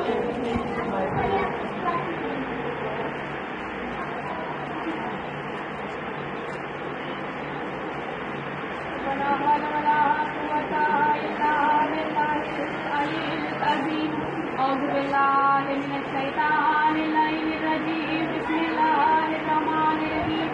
أعوذ بالله من الشيطان الرجيم بسم الله الرحمن الرحيم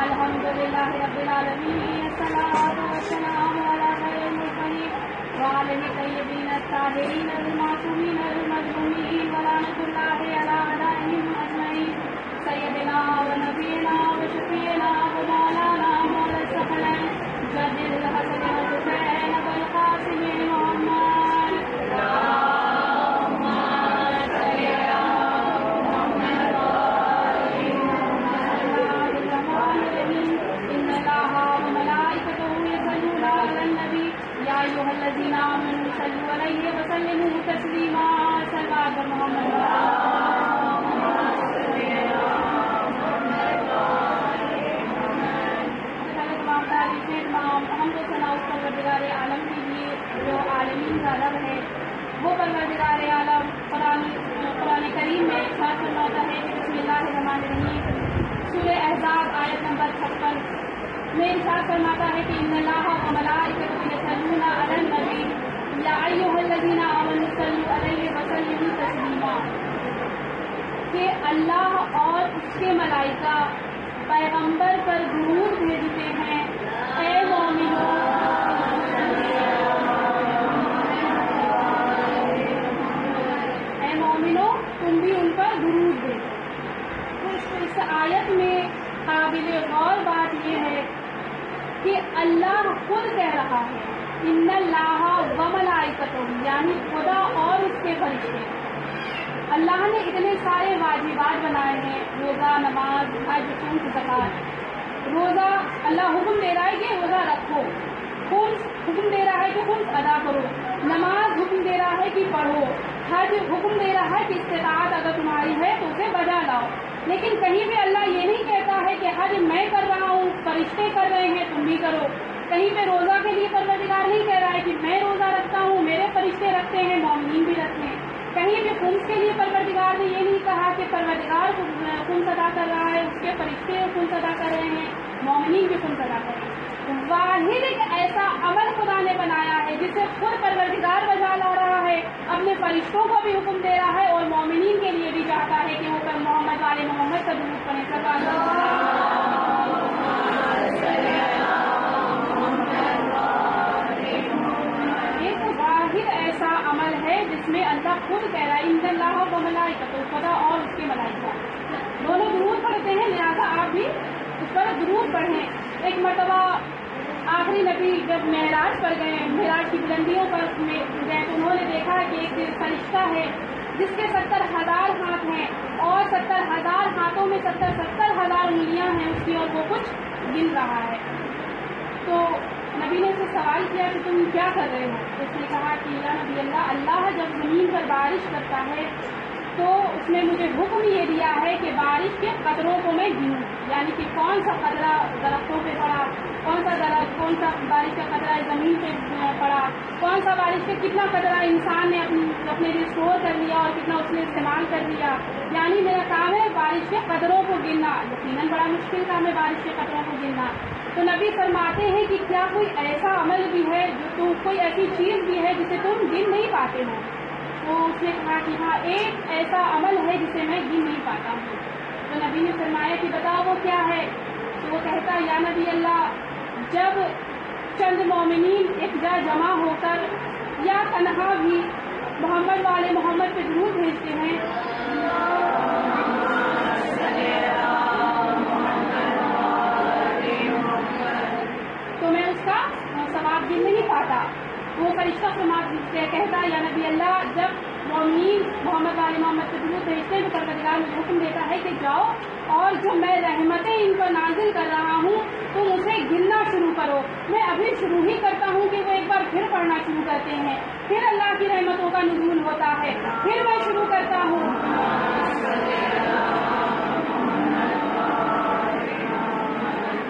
الحمد لله رب العالمين الصلاة والسلام على خير المرسلين وعلى الطيبين الطاهرين المعصومين المظلومين ولعنة الله على أعدائهم أجمعين سيدنا ونبينا وشفيعنا ومولانا مولى الثقلين جد الحسن والحسين والقاسم محمد يا أيها الذين آمنوا صلوا عليه وسلموا تسليما صلوات محمد ہم تو ثنا اس پروردگار عالم کے لیے جو عالمین کا رب ہے وہ پروردگار عالم قرآن کریم میں ارشاد فرماتا ہے کہ بسم اللہ الرحمن الرحیم سورہ احزاب آیت نمبر 56 میں ارشاد فرماتا ہے کہ ان اللہ و ملائکتہ یصلون علی النبی یا ایھا الذین آمنوا صلوا علیہ وسلموا تسلیما کہ اللہ اور اس کے ملائکہ پیغمبر پر درود بھیجتے ہیں اے مومنو تم بھی ان پر درود بھیجو۔ تو اس آیت میں قابل غور بات یہ ہے کہ اللہ خود کہہ رہا ہے ان اللہ و ملائکتہ یعنی خدا اور اس کے فرشتے۔ اللہ نے اتنے سارے واجبات بنائے ہیں، روزہ، نماز، حج، خمس، زکوٰۃ۔ روزہ اللہ حکم دے رہا ہے کہ روزہ رکھو، خمس حکم دے رہا ہے کہ خمس ادا کرو، نماز حکم دے رہا ہے کہ پڑھو، حج حکم دے رہا ہے کہ استطاعت اگر تمہاری ہے تو اسے بجا لاؤ۔ لیکن کہیں بھی اللہ یہ نہیں کہتا ہے کہ حج میں کر رہا ہوں، فرشتے کر رہے ہیں تم بھی کرو۔ کہیں پہ روزہ کے لیے پروردگار نہیں کہہ رہا ہے کہ میں روزہ رکھتا ہوں، میرے فرشتے رکھتے ہیں، مومنین بھی رکھتے ہیں۔ کہیں بھی خمس کے لیے پروردگار نے یہ نہیں کہا کہ پروردگار خمس ادا کر رہا ہے، اس کے فرشتے خمس ادا کر رہے ہیں، مومنین بھی خمس ادا کر رہے ہیں۔ واحد ایک ایسا عمل خدا نے بنایا ہے جسے خود پروردگار بجا لا رہا ہے، اپنے فرشتوں کو بھی حکم دے رہا ہے اور مومنین کے لیے بھی چاہتا ہے کہ وہ محمد والے محمد کا درود پڑھیں۔ ایک واحد ایسا عمل ہے جس میں اللہ خود کہہ رہا ہے ان اللہ و ملائکتہ، خدا اور اس کے ملائکہ دونوں درود پڑھتے ہیں، لہٰذا آپ بھی اس پر درود پڑھیں۔ ایک مرتبہ آخری نبی جب معراج پر گئے، معراج کی بلندیوں پر گئے تو انہوں نے دیکھا کہ ایک فرشتہ ہے جس کے 70,000 ہاتھ ہیں اور 70,000 ہاتھوں میں 70,000 انگلیاں ہیں اس کی، اور وہ کچھ گن رہا ہے۔ تو نبی نے اسے سوال کیا کہ تم کیا کر رہے ہو؟ تو اس نے کہا کہ یا نبی اللہ جب زمین پر بارش کرتا ہے تو اس نے مجھے حکم یہ دیا ہے کہ بارش کے قطروں کو میں گنوں، یعنی کہ کون سا قطرہ درختوں پہ پڑا، کون سا بارش کا قطرہ زمین پہ پڑا، کون سا بارش کا کتنا قطرہ انسان نے اپنے لیے اسٹور کر لیا اور کتنا اس نے استعمال کر لیا۔ یعنی میرا کام ہے بارش کے قطروں کو گننا، یقیناً بڑا مشکل کام ہے بارش کے قطروں کو گننا۔ تو نبی فرماتے ہیں کہ کیا کوئی ایسا عمل بھی ہے جو کوئی ایسی چیز بھی ہے جسے تم گن نہیں پاتے ہو؟ تو اس نے کہا کہ ہاں ایک ایسا عمل ہے جسے میں گن نہیں پاتا ہوں۔ تو نبی نے فرمایا کہ بتاؤ وہ کیا ہے؟ تو وہ کہتا یا نبی اللہ جب چند مومنین ایک جگہ جمع ہو کر یا تنہا بھی محمد والے محمد پہ درود بھیجتے ہیں تو میں اس کا ثواب گن نہیں پاتا۔ وہ فرشتہ کہتا یا نبی اللہ جب مومنین محمد والے محمد پہ درود بھیجتے ہیں تو پروردگار مجھے حکم دیتا ہے کہ جاؤ اور جو میں رحمتیں ان پر نازل کر رہا ہوں تم اسے گننا شروع کرو۔ میں ابھی شروع ہی کرتا ہوں کہ وہ ایک بار پھر پڑھنا شروع کرتے ہیں، پھر اللہ کی رحمتوں کا نزول ہوتا ہے، پھر میں شروع کرتا ہوں۔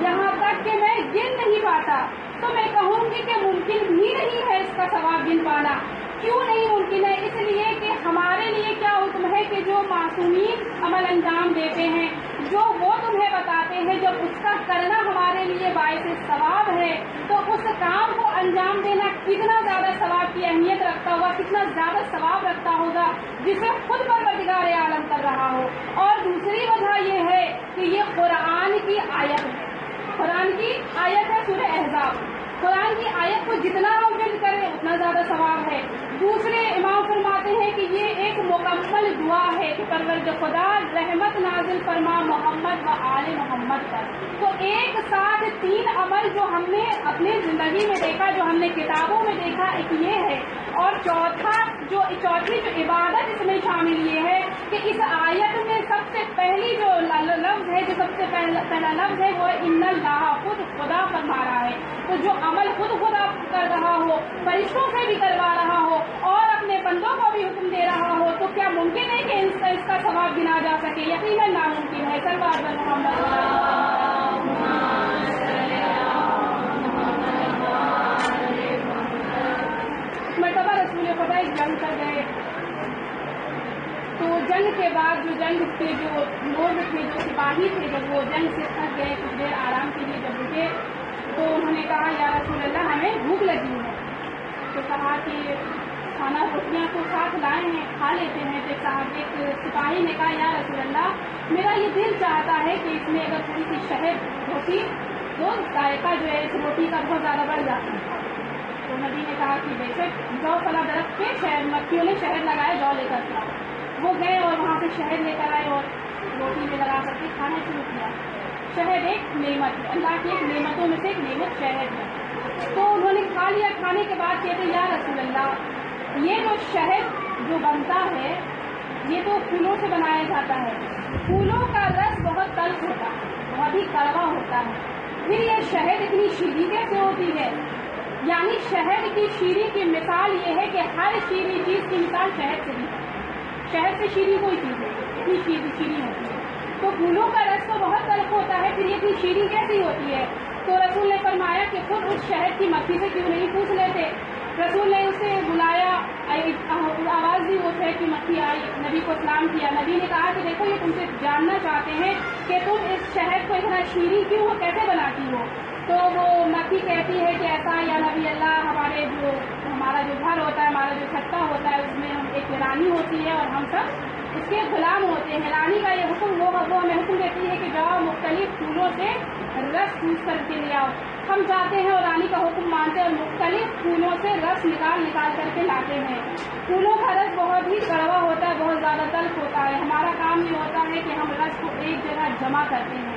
یہاں تک کہ میں گن نہیں پاتا تو میں کہوں گی کہ ممکن بھی نہیں ہے اس کا ثواب گن پانا۔ کیوں نہیں ممکن ہے؟ اس لیے کہ ہمارے لیے کیا अमल अंजाम देते हैं जो वो तुम्हें बताते हैं, जब उसका करना हमारे लिए बायसे सवाब है तो उस काम को अंजाम देना कितना ज्यादा सवाब की अहमियत रखता होगा, कितना ज्यादा सवाब रखता होगा, जिसे खुद परवरदिगार आलम कर रहा हो। और दूसरी वजह यह है कि ये कुरान की आयत है, कुरान की आयत है सूरह अहज़ाब। कुरान की आयत को जितना हम जल्द करें उतना ज्यादा सवाब है। दूसरे इमाम फरमाते हैं कि ये एक मुकम्मल दुआ है कि परवरदिगार खुदा रहमत नाजिल फरमा मोहम्मद व आले मोहम्मद पर। तो एक साथ 3 अमल जो हमने अपने जिंदगी में देखा, जो हमने किताबों में देखा, एक ये है। और चौथी जो इबादत इसमें शामिल ये है कि इस आयत में सबसे पहली जो लफ्ज है, जो सबसे पहला लफ्ज है वो इन्नल्लाह, खुद खुदा फरमा रहा है। तो जो अमल खुद खुदा कर रहा हो, फरिश्तों से भी करवा रहा हो और अपने बंदों को भी हुक्म दे रहा हो, तो क्या मुमकिन है कि इसका सवाब गिना जा सके? यकीनन नामुमकिन है। सल्लल्लाहु अलैहि मरतबा रसूल खुदा एक जंग कर गए, तो जंग के बाद जो जंग के जो लोग थे, जो सिपाही थे, जब वो जंग से थक गए, कुछ देर आराम के लिए जब रुके तो उन्होंने कहा या रसूल अल्लाह हमें भूख लगी है। तो कहा कि खाना रोटियाँ तो साथ लाए हैं, खा लेते हैं। तो एक सिपाही ने कहा या रसूल अल्लाह मेरा ये दिल चाहता है कि इसमें अगर थोड़ी सी शहद होती तो जायका जो है इस रोटी का बहुत ज़्यादा बढ़ जाता है। तो नबी ने कहा कि बेशक जाओ फला दरख्त पे शहद, मक्खियों ने शहद लगाया, जाओ लेकर के आओ। वो गए और वहाँ से शहद लेकर आए और रोटी में लगा करके खाना शुरू किया। शहद एक नेमत है, अल्लाह की एक नेमतों में से एक नेमत शहद है। तो उन्होंने खा लिया। खाने के बाद कहते या रसूल अल्लाह ये जो शहद जो बनता है ये तो फूलों से बनाया जाता है, फूलों का रस बहुत तल्ख होता है, बहुत ही कड़वा होता है, फिर ये शहद इतनी शीरी कैसे होती है? यानी शहद की शीरी की मिसाल ये है कि हर शीरी चीज की मिसाल शहद से भी है। शहद से शीरी कोई चीज है, इतनी शीरी होती है। तो फूलों का रस तो बहुत तल्ख होता है, फिर ये इतनी शीरी कैसी होती है? तो रसूल ने फरमाया कि खुद उस शहद की मक्खी से क्यों नहीं पूछ लेते। रसूल ने उसे बुलाया, आवाज दी, वो शहद की मक्खी आई, नबी को सलाम किया। नबी ने कहा कि देखो ये तुमसे जानना चाहते हैं कि तुम इस शहद को इतना शीरी क्यों कैसे बनाती हो? तो वो मक्खी कहती है कि ऐसा या नबी अल्लाह हमारा जो घर होता है, हमारा जो छत्ता होता है, उसमें हम एक रानी होती है और हम सब उसके गुलाम होते हैं। रानी का ये हुक्म वो हमें हुक्म देती है कि जाओ मुख्तलिफ फूलों से रस चूस करके ले आओ। हम जाते हैं और रानी का हुक्म मानते हैं और मुख्तलिफ फूलों से रस निकाल करके लाते हैं। फूलों का रस बहुत ही कड़वा होता है, बहुत ज़्यादा तल्ख होता है। हमारा काम ये होता है कि हम रस को एक जगह जमा करते हैं।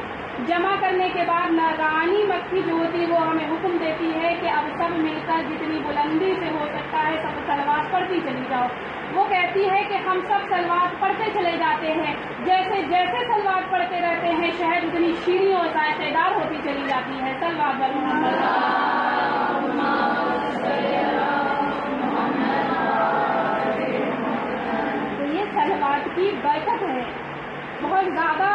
जमा करने के बाद रानी मक्खी जो होती है वो हमें हुक्म देती है कि अब सब मिलकर जितनी बुलंदी से हो सकता है सब सलवात पढ़ती चली जाओ। वो कहती है कि हम सब सलवात पढ़ते चले जाते हैं। जैसे जैसे सलवात पढ़ते रहते हैं शहद उतनी शीरी और जायकेदार होती चली जाती है। सलवात तो ये सलवात की बरकत है। बहुत ज़्यादा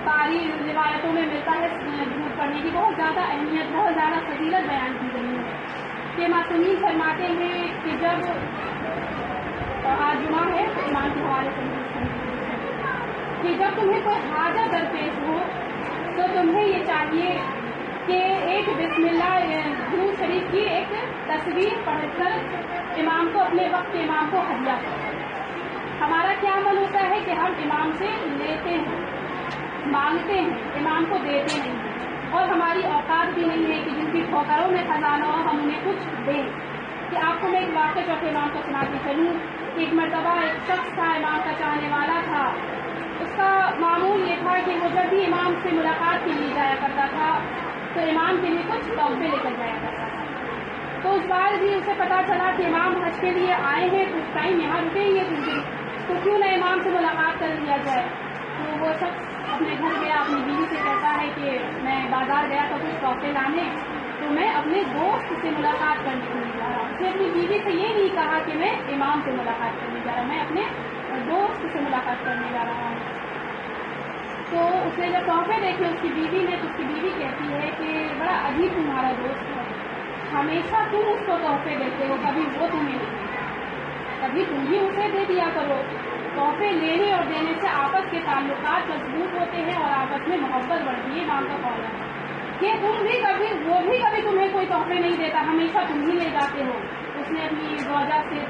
तारीफ रिवायतों में मिलता है दुरूद पढ़ने की बहुत ज़्यादा अहमियत, बहुत ज़्यादा फजीलत बयान की गई है। कि मासूमीन फरमाते हैं कि जब आज जुमा है तो इमाम के हवाले से कि जब तुम्हें कोई हाजत दरपेश हो तो तुम्हें ये चाहिए कि एक बिस्मिल्लाह दुरूद शरीफ की एक तस्वीर पढ़कर इमाम को अपने वक्त इमाम को हदिया करो। हमारा क्या अमल होता है कि हम इमाम से लेते हैं, मांगते हैं, इमाम को देते नहीं हैं। और हमारी औकात भी नहीं है कि जिनकी ठोकरों में खजाना हो हम उन्हें कुछ दें। कि आपको मैं एक वाक़या चौथे इमाम को सुनाती चलूँ। एक मरतबा एक शख्स था, इमाम का चाहने वाला था। उसका मामूल ये था कि वो जब भी इमाम से मुलाकात के लिए जाया करता था तो इमाम के लिए कुछ तोहफे लेकर जाया करता था। तो उस बार भी उसे पता चला कि इमाम हज के लिए आए हैं, कुछ टाइम यहाँ रुकेंगे कुछ दिन, तो क्यों ना इमाम से मुलाकात कर लिया जाए। तो वो शख्स अपने घर गया, अपनी बीवी से कहता है कि मैं बाजार गया था कुछ तोहफे लाने, तो मैं अपने दोस्त से मुलाकात करने के लिए जा रहा हूँ। उसने अपनी बीवी से ये नहीं कहा कि मैं इमाम से मुलाकात करने जा रहा हूँ, मैं अपने दोस्त से मुलाकात करने जा रहा हूँ। तो उसने जब तोहफे देखे उसकी बीवी ने, तो उसकी बीवी कहती है कि बड़ा अजीब तुम्हारा दोस्त है, हमेशा तुम उसको तोहफे देते हो, कभी वो तुम्हें नहीं। कभी तुम भी उसे दे दिया करो। तोहफे लेने और देने से आपस के ताल्लुकात मजबूत होते हैं और आपस में मोहब्बत बढ़ती है। इमाम का कौल है कि वो भी कभी तुम्हें कोई तोहफे नहीं देता, हमेशा तुम ही ले जाते हो। उसने अपनी ज़ौजा से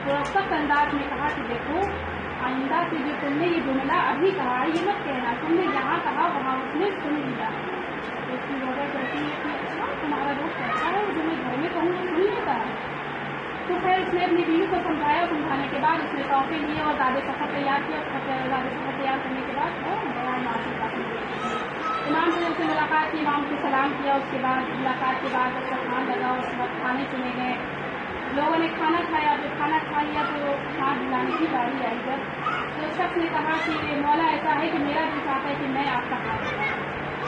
थोड़ा सख्त अंदाज में कहा कि देखो, आइंदा से जो तुमने ये जुमला अभी कहा ये मत कहना, तुमने यहाँ कहा वहाँ उसने सुन लिया। तो उसकी ज़ौजा कहती है कि अच्छा तुम्हारा दोस्त ऐसा है जो मैं घर में कहूँ वो सुन लेता है। तो खैर उसने अपनी बीवी को समझाया, समझाने के बाद उसने तोहफे लिए और ज़्यादा सफ़र तैयार किया। ज़्यादा सफ़र तैयार करने के बाद इमाम से उससे मुलाकात की, इमाम को सलाम किया। उसके बाद मुलाकात के बाद उसका खाना लगा, उसके बाद खाने चुने गए, लोगों ने खाना खाया। जब खाना खा लिया तो हाथ धुलाने की बारी आई। जब तो शख्स ने कहा कि मौला ऐसा है कि मेरा दिल चाहता है कि मैं आपका हाथ धुलाऊं।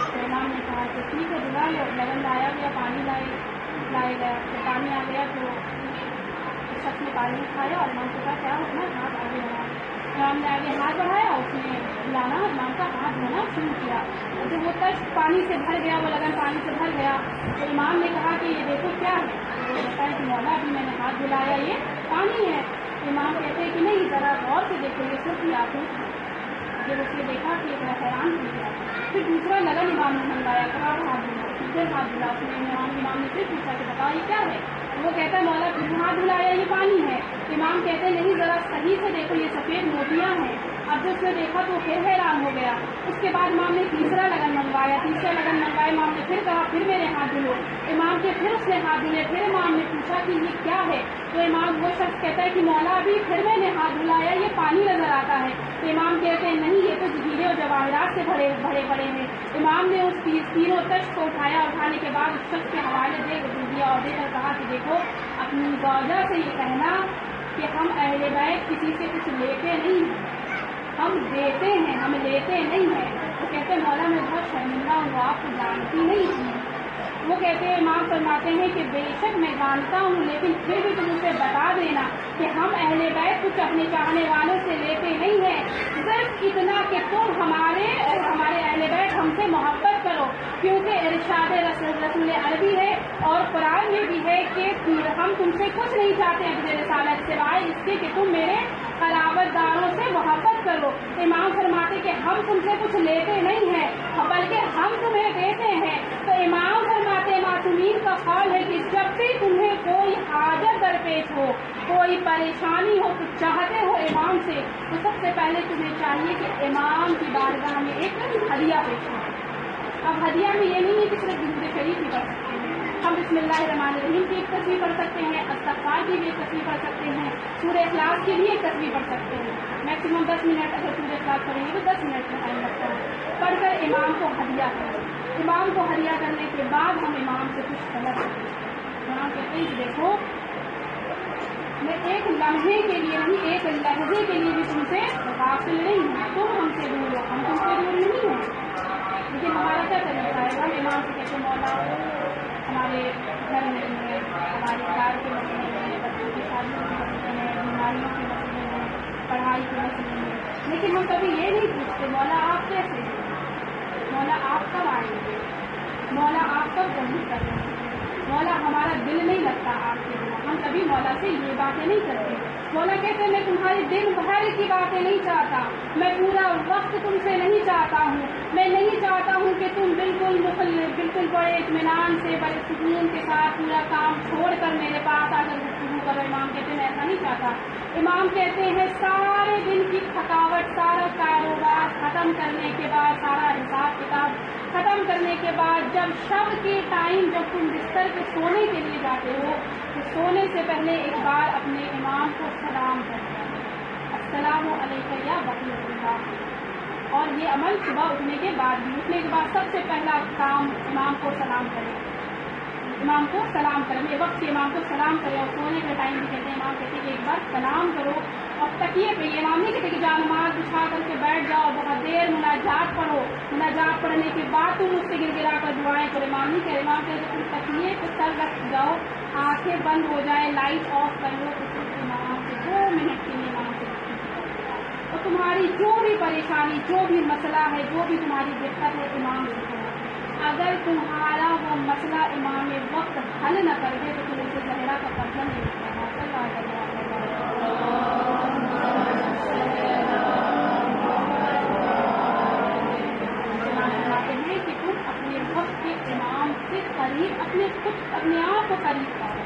तो इमाम ने कहा कि ठीक है धुला लो। लगन लाया गया, पानी लाया गया। तो पानी आ गया तो शख्स ने पानी खाया और इमाम को कहा क्या होना, हाथ आगे बढ़ाया। इमाम ने आगे हाथ बढ़ाया, उसने धुलाना, इमाम का हाथ धोना शुरू किया। जब वो तश्त पानी से भर गया, वो लगन पानी से भर गया, तो इमाम ने कहा कि ये देखो क्या है। तो कहता है कि मौला अभी मैंने हाथ धुलाया, ये पानी है। तो इमाम कहते हैं कि नहीं, ज़रा गौर से देखो ये सब की आंखों। जब उसने देखा कि बड़ा हैरान हो गया। फिर दूसरा लगन इमाम ने मंगवाया, कहा हाथ धुला, फिर हाथ धुला। उसने इमाम ने फिर पूछा कि बताओ ये क्या है। वो कहता है मौला फिर हाथ धुलाया, ये पानी है। इमाम कहते हैं नहीं, ज़रा सही से देखो ये सफ़ेद मोतियाँ हैं। अब जब उसने देखा तो फिर हैरान हो गया। उसके बाद इमाम ने तीसरा लगन मंगवाया, इमाम ने फिर कहा फिर मेरे हाथ धुलो। इमाम के फिर उसने हाथ धुले। फिर इमाम ने पूछा कि ये क्या है। तो इमाम वो शख्स कहता है कि मौला अभी फिर मैंने हाथ धुलाया, ये पानी नजर आता है। तो इमाम कहते हैं नहीं, ये तो हीरे और जवाहरात से भरे पड़े हैं। इमाम ने उस तीनों तश्त को उठाया। उठाने के बाद उस शख्स के हवाले दे दिया और देकर कहा कि देखो, अपनी ज़ौजा से ये कहना कि हम अहले बैत किसी से कुछ लेते नहीं हैं, हम देते हैं, हम लेते नहीं हैं। वो कहते हैं मौला मैं बहुत शर्मिंदा हूँ, आपको जानती नहीं थी। वो कहते हैं, इमाम फरमाते हैं कि बेशक मैं जानता हूँ, लेकिन फिर भी तुम उसे बता देना कि हम अहले बैत कुछ अपने चाहने वालों से लेते नहीं हैं, सिर्फ इतना कि तुम हमारे अहले बैत हमसे मोहब्बत करो, क्योंकि इरशाद रसूल अरबी है और कुरान में भी है कि हम तुमसे कुछ नहीं चाहते अपने रिसालत सिवाय इसके कि तुम मेरे क़राबतदारों से मोहब्बत करो। इमाम फरमाते कि हम तुमसे कुछ लेते नहीं हैं, बल्कि हम तुम्हें देते हैं। तो इमाम फरमाते मासूमीन का ख्याल है कि जब भी तुम्हें कोई हाजत दरपेश हो, कोई परेशानी हो, कुछ चाहते हो इमाम से, तो सबसे पहले तुम्हें चाहिए कि इमाम की बारगाह में एक हदिया पेश करो। अब हदिया में ये नहीं है कि सिर्फ दुरूद शरीफ ही पढ़ सकते हैं, हम बिस्मिल्लाहिर्रहमानिर्रहीम की एक तस्वीर पढ़ सकते हैं, अस्तग़फ़ार की भी एक तस्वीर पढ़ सकते हैं, सूरह इखलास की भी एक तस्वीर पढ़ सकते हैं। मैक्सिमम 10 मिनट अगर सूरह इखलास पढ़ेंगे तो 10 मिनट में टाइम लगता है। पढ़कर इमाम को हदिया करें। इमाम को हदिया करने के बाद हम इमाम से कुछ तलब करें। इमाम कहते हैं देखो, मैं एक लम्हे के लिए नहीं, एक लहजे के लिए भी तुमसे गाफिल नहीं हूँ, तुम हमसे दूर हो, हम तुमसे दूर नहीं हैं। लेकिन हमारा क्या तरीका है, हम इमाम से कहते मौला हमारे घर में हमारे कार के मसले में, बच्चों की शादी के मसले में, बीमारियों के मसले में, पढ़ाई के मसले में, लेकिन हम कभी ये नहीं पूछते मौला आप कैसे हैं, मौला आप कब आएंगे, मौला आप कब जल्दी कर रहे हैं, मौला हमारा दिल नहीं लगता आपके बिना। हम कभी मौला से ये बातें नहीं करते। मौला कहते मैं तुम्हारे दिन भर की बातें नहीं चाहता, मैं पूरा वक्त तुमसे नहीं चाहता हूँ, मैं नहीं चाहता हूँ कि तुम बिल्कुल बड़े इत्मीनान से, बड़े सुकून के साथ पूरा काम छोड़कर मेरे पास आकर गुफ्तगू करो। इमाम कहते मैं ऐसा नहीं चाहता। इमाम कहते हैं सारे दिन की थकावट, सारा कारोबार खत्म करने के बाद, सारा हिसाब किताब खत्म करने के बाद, जब शब के टाइम जब तुम बिस्तर पे सोने के लिए जाते हो, तो सोने से पहले एक बार अपने इमाम को सलाम करते हैं, अस्सलामु अलैका या वक़ीअल्लाह। और ये अमल सुबह उठने के बाद भी, उठने के बाद सबसे पहला काम इमाम को सलाम करें, इमाम को सलाम करें, ये वक्त इमाम को सलाम करें। और सोने के टाइम भी कहते हैं, इमाम कहते हैं कि एक बार सलाम करो और तकिए पे, इमाम नहीं कहते कि जा नमाज बिछा करके बैठ जाओ, बहुत देर मुनाजात पढ़ो, मुनाजात पढ़ने के बाद तुम उससे गिड़गिड़ा कर दुआएं करो। इमाम नहीं कहे, इमाम कहते तुम तकिए पे सर रख जाओ, आंखें बंद हो जाए, लाइट ऑफ कर लो, तो फिर इमाम से 2 मिनट के लिए इमाम से और तुम्हारी जो भी परेशानी, जो भी मसला है, जो भी तुम्हारी दिक्कत है, इमाम से करो। अगर तुम्हारा वो मसला इमाम वक्त हल न कर दे तो तुम उसे ज़हरा का कब्जा नहीं करना। قریب آؤ.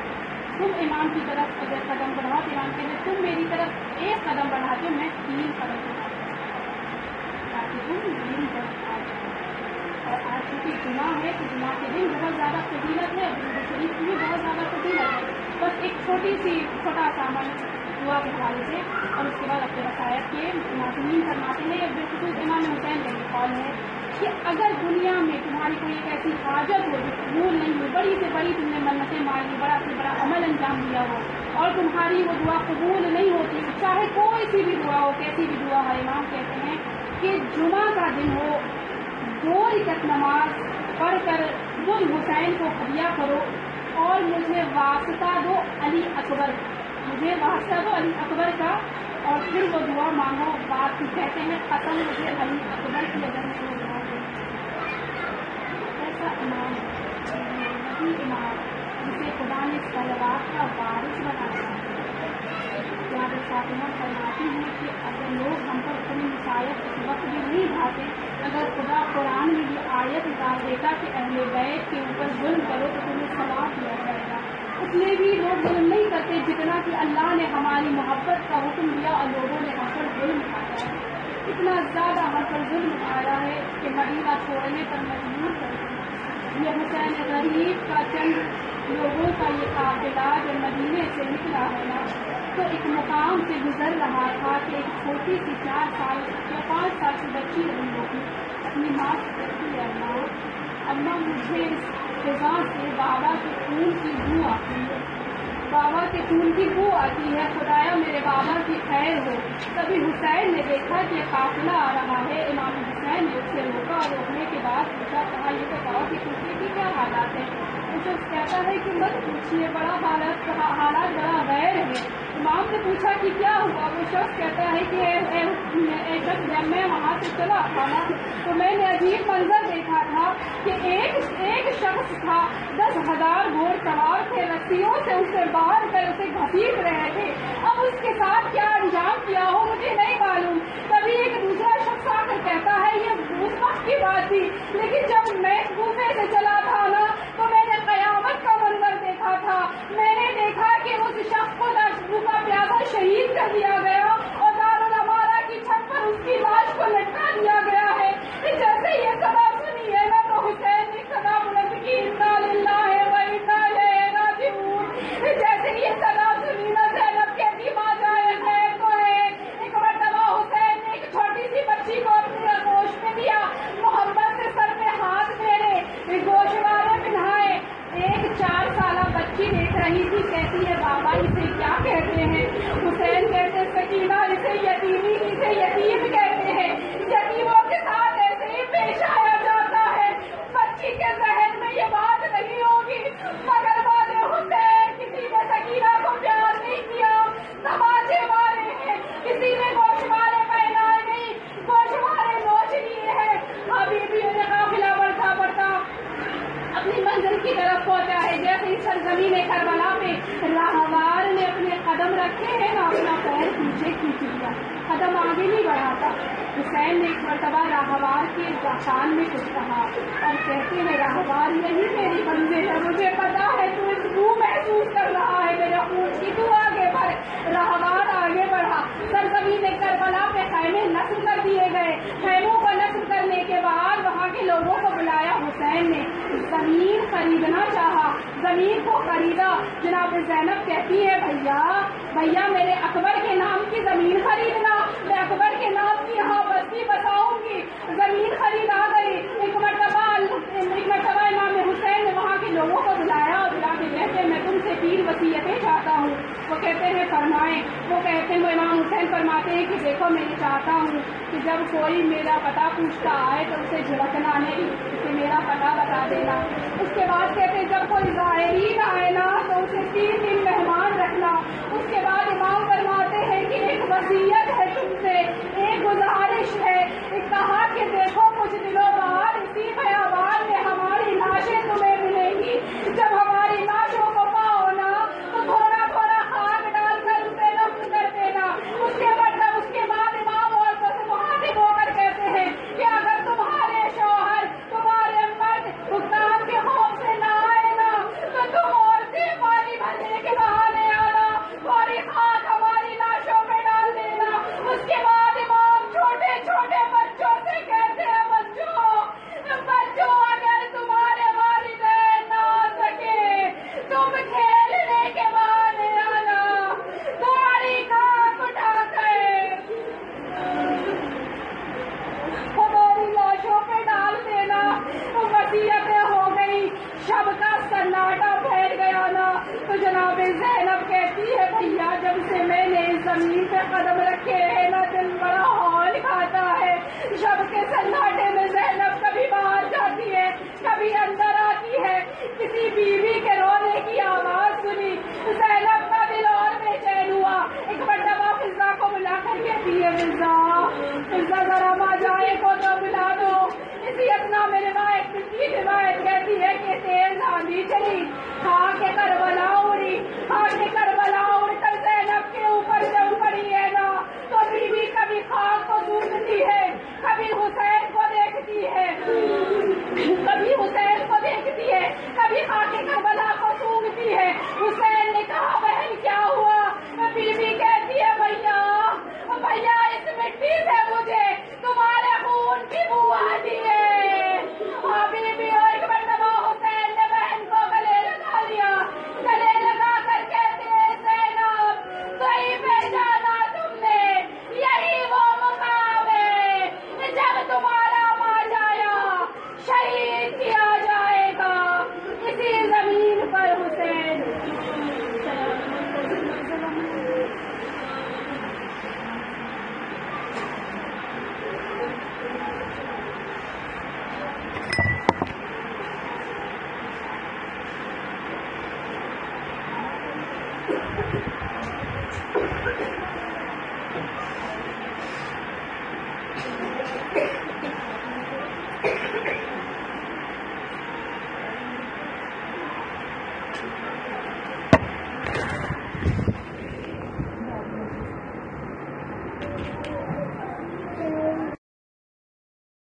تم امام کی طرف اگر قدم بڑھاؤ تو امام کہتے تم میری طرف ایک قدم بڑھاتے ہو میں 3 قدم بڑھاتا ہوں تاکہ تم میری طرف آ جاؤ. اور آج چونکہ جمعہ ہے تو جمعہ کے دن بہت زیادہ فضیلت ہے, درود شریف کی بھی بہت زیادہ فضیلت ہے. بس ایک چھوٹا سا عمل دعا کے حوالے سے, اور اس کے بعد اپنے وسائل کے ناظرین فرماتے ہیں. یا بالخصوص امام حسین کا یہ قول ہے کہ اگر دنیا میں تمہاری کوئی ایک ایسی حاجت ہو جو قبول نہیں ہوئی, بڑی سے بڑی تم نے منتیں ماری, بڑا سے بڑا عمل انجام دیا ہو اور تمہاری وہ دعا قبول نہیں ہوتی, چاہے کوئی سی بھی دعا ہو, کیسی بھی دعا ہو, امام کہتے ہیں کہ جمعہ کا دن ہو, 2 رکعت نماز پڑھ کر خود حسین کو ہدیہ کرو اور مجھے واسطہ دو علی اکبر, مجھے واسطہ دو علی اکبر کا, اور پھر وہ دعا مانگو. بات کہتے ہیں قسم مجھے علی اکبر کی اگر میں وہ دعا دوں. ایسا امام نبی امام جسے خدا نے صلوات کا وارث بنایا ہے. فاطمہ فرماتی ہیں کہ اگر لوگ ہم پر کوئی مصائب اس وقت بھی نہیں ڈھاتے, اگر خدا قرآن میں یہ آیت اتار دیتا کہ اہل بیت کے اوپر ظلم کرو تو تمہیں ثواب دیا جائے گا, اس میں بھی لوگ ظلم نہیں کرتے جتنا کہ اللہ نے ہماری محبت کا حکم دیا اور لوگوں نے ہم پر ظلم اٹھایا ہے. اتنا زیادہ ہم پر ظلم اٹھایا ہے کہ مدینہ چھوڑنے پر مجبور کر دیا. یہ حسین غریب کا چند لوگوں کا یہ قافلہ جب مدینے سے نکلا ہے نا, تو ایک مقام سے گزر رہا تھا کہ ایک چھوٹی سی 4 سال یا 5 سال کی بچی رہی ہوگی, اپنی ماں سے کہتی ہے اماں مجھے اس فضا سے بابا کے خون کی بو آتی ہے, بابا کے خون کی بو آتی ہے, خدایا میرے بابا کی خیر ہو. کبھی حسین نے دیکھا کہ قافلہ آ رہا ہے, امام حسین نے اسے روکا, روکنے کے بعد پوچھا کہا یہ بتاؤ کہ کسی کی کیا حالات ہیں. اسے کہتا ہے کہ مت پوچھیے, حالات بڑا غیر ہے. امام نے پوچھا کہ کیا ہوا, وہ شخص کہتا ہے کہ جب میں وہاں سے چلا تھا نا تو میں نے عجیب منظر دیکھا تھا کہ ایک شخص تھا, 10,000 گھوڑ سوار تھے, رسیوں سے اسے باندھ کر اسے گھسیٹ رہے تھے. اب اس کے ساتھ کیا انجام کیا ہو مجھے نہیں معلوم. کبھی ایک دوسرا شخص آ کر کہتا ہے یہ اس وقت کی بات تھی, لیکن جب میں کوفے سے چلا تھا نا تو میں نے قیامت کا منظر دیکھا تھا. میں نے دیکھا کہ اس شخص کو 10 روپا پیادہ شہید کر دیا گیا اور دارالامارہ کی چھت پر اس کی لاش کو لٹکا دیا گیا ہے. جیسے یہ صدا سنی ہے نا تو حسین نے صدا بلند کی, انا للہ و انا الیہ راجعون. جیسے یہ صدا سنی نا زینب کہتی ماں جائے خیر تو ہے. ایک مرتبہ حسین نے ایک چھوٹی سی بچی کو اپنے آغوش میں دیا, محبت سے سر پہ ہاتھ پھیرے, گوشوارے پہنائے. ایک 4 سالہ بچی دیکھ رہی تھی, کہتی ہے بابا اسے کیا کہتے ہیں. حسین کہتے سکینہ اسے یتیم کہتے ہیں. یتیموں کے ساتھ ایسے ہی پیش آیا جاتا ہے. بچی کے ذہن میں یہ بات نہیں ہوگی, مگر بعد حسین کسی نے سکینہ کو پیار نہیں کیا, تماچے مارے ہیں, کسی نے گوشوارے پہنائے نہیں, گوشوارے نوچ لیے ہیں. ابھی بھی انہیں قافلہ بڑھتا بڑھتا اپنی منزل کی طرف پہنچا ہے. جیسے اس سرزمین کربلا میں راہوار نے اپنے قدم رکھے ہیں نا, اپنا پیر پیچھے کھینچ لیا, قدم آگے نہیں بڑھاتا. حسین نے ایک مرتبہ راہوار کے کان میں کچھ کہا اور کہتے ہیں راہوار یہی میری منزل ہے, مجھے پتا ہے تو اس بو محسوس کر رہا ہے میرے خون کی, تو آگے بڑھ. راہوار آگے بڑھا. سرزمین کربلا پہ خیمے نصب کر دیے گئے. خیموں کو نصب کرنے کے بعد وہاں کے لوگوں کو بلایا. حسین نے زمین خریدنا چاہا, زمین کو خریدا. جناب زینب کہتی ہے بھیا میرے اکبر کے نام کی زمین خریدنا, میں اکبر کے نام کی یہاں بستی بساؤں گی. زمین خریدا گئی. ایک مرتبہ امام حسین نے وہاں کے لوگوں کو بلایا اور بلا کے کہتے میں تم سے 3 وصیتیں چاہتا ہوں. وہ کہتے ہیں فرمائیں. وہ کہتے ہیں, وہ امام حسین فرماتے ہیں کہ دیکھو میں یہ چاہتا ہوں کہ جب کوئی میرا پتہ پوچھتا آئے تو اسے جھڑکنا نہیں, اسے میرا پتہ بتا دینا. اس کے بعد کہتے ہیں جب کوئی زائرین آئے نا تو اسے 3 دن مہمان رکھنا. اس کے بعد امام فرماتے ہیں کہ ایک وصیت ہے تم سے, ایک گزارش ہے. کہا کہ دیکھو کچھ دنوں بعد اسی بیابان میں ہماری لاشیں تمہیں ملیں گی. جب ہماری لاشوں کو پاؤ نا تو تھوڑا تھوڑا خاک ڈال کر اسے دفن کر دینا. اس کے بعد امام عورتوں سے مخاطب ہو کر کہتے ہیں کہ اگر تمہارے شوہر تمہارے مرد حکام کے خوف سے نہ آئے نا تو تم عورتیں کسی بیوی کے رونے کی آواز سنی، زینب کا دل اور بے چین ہوا. ایک مرتبہ فضا کو بلا کر کہتی ہے فضا ذرا ماں جائے کو تو بلا دو. اسی اثنا میں روایت کہتی ہے کہ تیز آندھی چلی، خاک کربلا اڑی، اڑ کر زینب کے اوپر جم پڑی ہے نا. تو بیوی کبھی خاک کو سونگتی ہے، کبھی حسین کو دیکھتی ہے، کبھی خاک کربلا کو سونگتی ہے. حسین نے کہا بہن کیا ہوا؟ بیوی کہتی ہے بھیا اس مٹی سے مجھے تمہارے خون کی بو آتی ہے. بیوی اور ایک مرتبہ حسین نے بہن کو گلے لگا لیا، گلے لگا کر کہتے ہیں زینب صحیح پہچانا تم نے، یہی وہ مقام ہے جب تمہارا ماں جایا شہید کیا جائے گا. اسی زمین پر حسین